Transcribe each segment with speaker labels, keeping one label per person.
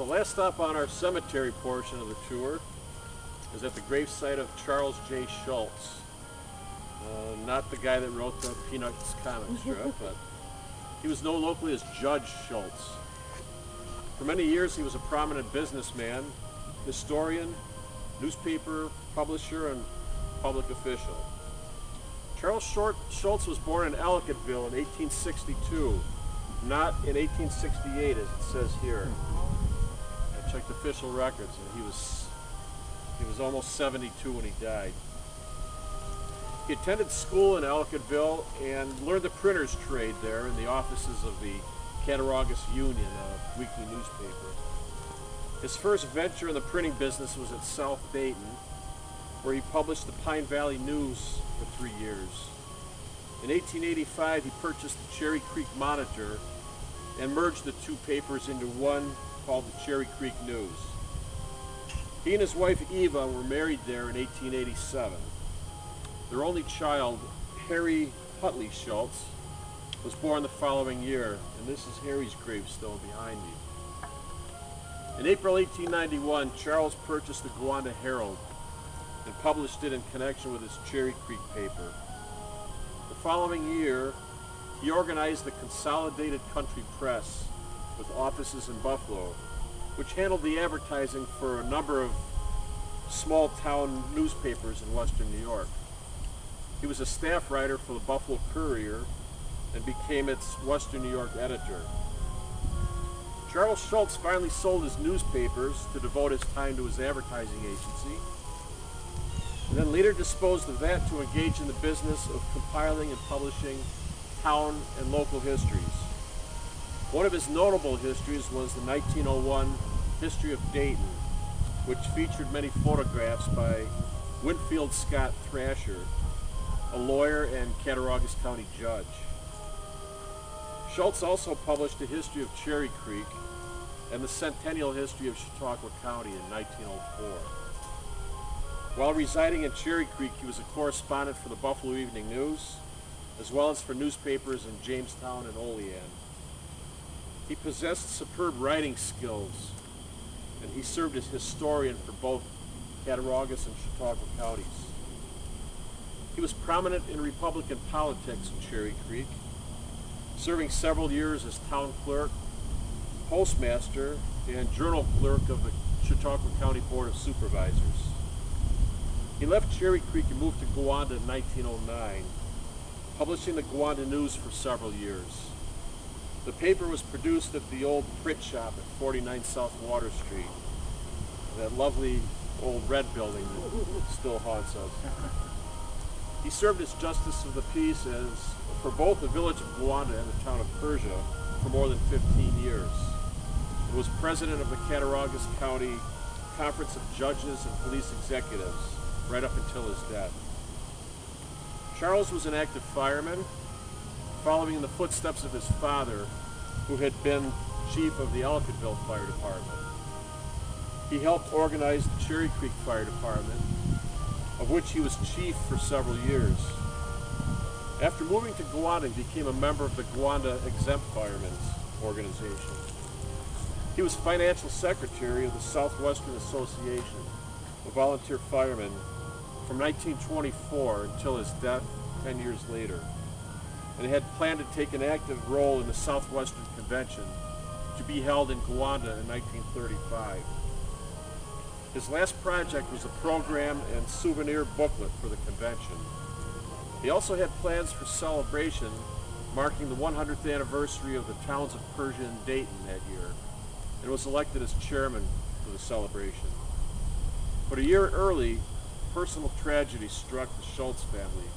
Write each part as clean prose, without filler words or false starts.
Speaker 1: The last stop on our cemetery portion of the tour is at the gravesite of Charles J. Shults. Not the guy that wrote the Peanuts comic strip, but he was known locally as Judge Shults. For many years he was a prominent businessman, historian, newspaper publisher, and public official. Charles Shults was born in Ellicottville in 1862, not in 1868 as it says here. I checked official records and he was almost 72 when he died. He attended school in Ellicottville and learned the printer's trade there in the offices of the Cattaraugus Union, a weekly newspaper. His first venture in the printing business was at South Dayton, where he published the Pine Valley News for 3 years. In 1885, he purchased the Cherry Creek Monitor and merged the two papers into one called the Cherry Creek News. He and his wife Eva were married there in 1887. Their only child, Harry Huntley Shults, was born the following year, and this is Harry's gravestone behind me. In April 1891, Charles purchased the Gowanda Herald and published it in connection with his Cherry Creek paper. The following year, he organized the Consolidated Country Press with offices in Buffalo, which handled the advertising for a number of small town newspapers in western New York. He was a staff writer for the Buffalo Courier and became its western New York editor. Charles Shults finally sold his newspapers to devote his time to his advertising agency, and then later disposed of that to engage in the business of compiling and publishing town and local histories. One of his notable histories was the 1901 History of Dayton, which featured many photographs by Winfield Scott Thrasher, a lawyer and Cattaraugus County judge. Shults also published a history of Cherry Creek and the centennial history of Chautauqua County in 1904. While residing in Cherry Creek, he was a correspondent for the Buffalo Evening News, as well as for newspapers in Jamestown and Olean. He possessed superb writing skills, and he served as historian for both Cattaraugus and Chautauqua counties. He was prominent in Republican politics in Cherry Creek, serving several years as town clerk, postmaster, and journal clerk of the Chautauqua County Board of Supervisors. He left Cherry Creek and moved to Gowanda in 1909, publishing the Gowanda News for several years. The paper was produced at the old print shop at 49 South Water Street, that lovely old red building that still haunts us. He served as Justice of the Peace for both the village of Gowanda and the town of Persia for more than 15 years. He was president of the Cattaraugus County Conference of Judges and Police Executives right up until his death. Charles was an active fireman, following in the footsteps of his father, who had been chief of the Ellicottville Fire Department. He helped organize the Cherry Creek Fire Department, of which he was chief for several years. After moving to Gowanda, he became a member of the Gowanda Exempt Firemen's Organization. He was financial secretary of the Southwestern Association of Volunteer Firemen from 1924 until his death 10 years later, and he had planned to take an active role in the Southwestern Convention to be held in Gowanda in 1935. His last project was a program and souvenir booklet for the convention. He also had plans for celebration marking the 100th anniversary of the towns of Persia and Dayton that year, and was elected as chairman for the celebration. But a year early, personal tragedy struck the Shults family,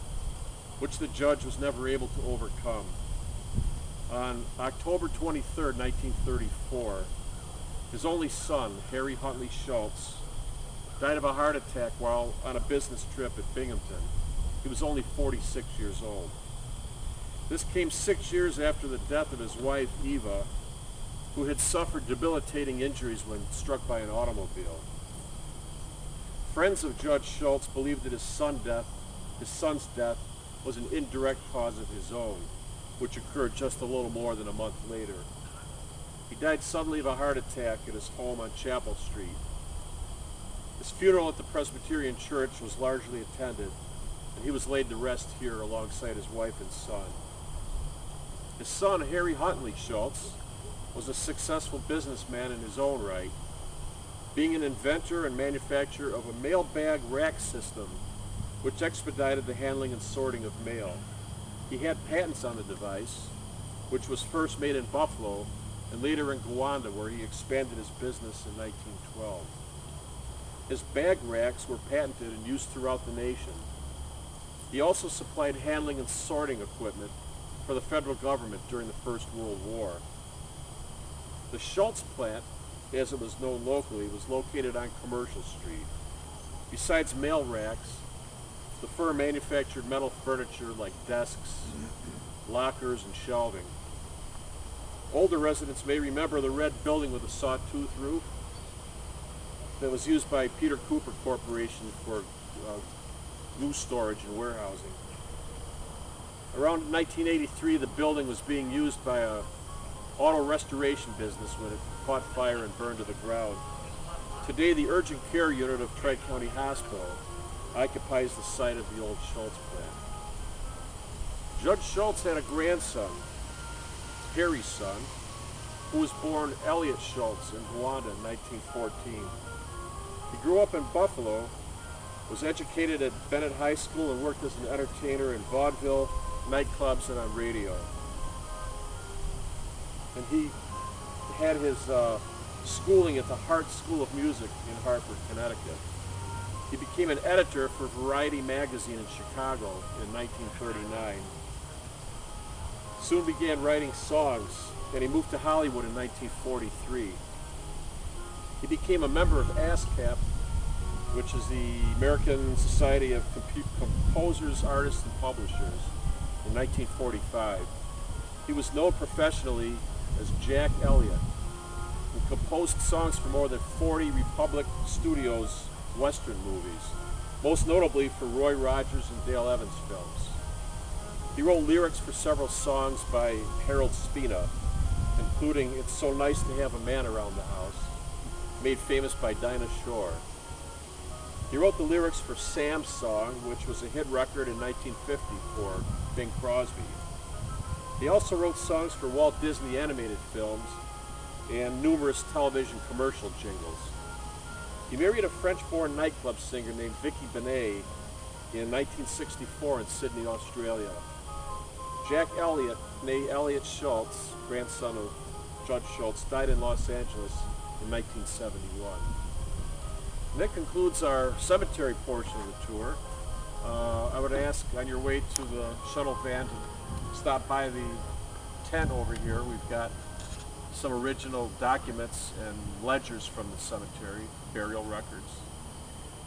Speaker 1: which the judge was never able to overcome. On October 23, 1934, his only son, Harry Huntley Shults, died of a heart attack while on a business trip at Binghamton. He was only 46 years old. This came 6 years after the death of his wife, Eva, who had suffered debilitating injuries when struck by an automobile. Friends of Judge Shults believed that his son's death was an indirect cause of his own, which occurred just a little more than a month later. He died suddenly of a heart attack at his home on Chapel Street. His funeral at the Presbyterian Church was largely attended, and he was laid to rest here alongside his wife and son. His son, Harry Huntley Shults, was a successful businessman in his own right, being an inventor and manufacturer of a mail bag rack system which expedited the handling and sorting of mail. He had patents on the device, which was first made in Buffalo and later in Gowanda, where he expanded his business in 1912. His bag racks were patented and used throughout the nation. He also supplied handling and sorting equipment for the federal government during the First World War. The Shults plant, as it was known locally, was located on Commercial Street. Besides mail racks, the firm manufactured metal furniture like desks, lockers, and shelving. Older residents may remember the red building with a sawtooth roof that was used by Peter Cooper Corporation for loose storage and warehousing. Around 1983, the building was being used by a auto restoration business when it caught fire and burned to the ground. Today, the urgent care unit of Tri-County Hospital occupies the site of the old Shults plant. Judge Shults had a grandson, Harry's son, who was born Elliot Shults in Gowanda in 1914. He grew up in Buffalo, was educated at Bennett High School, and worked as an entertainer in vaudeville, nightclubs, and on radio. And he had his schooling at the Hart School of Music in Hartford, Connecticut. He became an editor for Variety magazine in Chicago in 1939. Soon began writing songs, and he moved to Hollywood in 1943. He became a member of ASCAP, which is the American Society of Composers, Artists, and Publishers, in 1945. He was known professionally as Jack Elliott, who composed songs for more than 40 Republic Studios Western movies, most notably for Roy Rogers and Dale Evans films. He wrote lyrics for several songs by Harold Spina, including It's So Nice to Have a Man Around the House, made famous by Dinah Shore. He wrote the lyrics for Sam's Song, which was a hit record in 1950 for Bing Crosby. He also wrote songs for Walt Disney animated films and numerous television commercial jingles. He married a French-born nightclub singer named Vicky Benet in 1964 in Sydney, Australia. Jack Elliott, née Elliott Shults, grandson of Judge Shults, died in Los Angeles in 1971. And that concludes our cemetery portion of the tour. I would ask on your way to the shuttle van to stop by the tent over here. We've got some original documents and ledgers from the cemetery, burial records.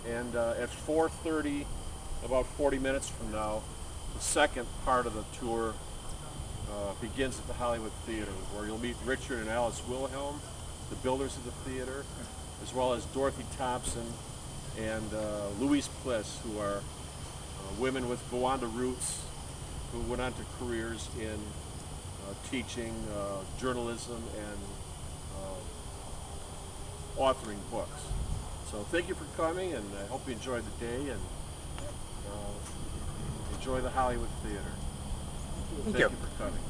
Speaker 1: And at 4:30, about 40 minutes from now, the second part of the tour begins at the Hollywood Theater, where you'll meet Richard and Alice Wilhelm, the builders of the theater, as well as Dorothy Thompson and Louise Pliss, who are women with Gowanda roots who went on to careers in teaching, journalism, and authoring books. So thank you for coming, and I hope you enjoyed the day and enjoy the Hollywood Theater. Thank you for coming.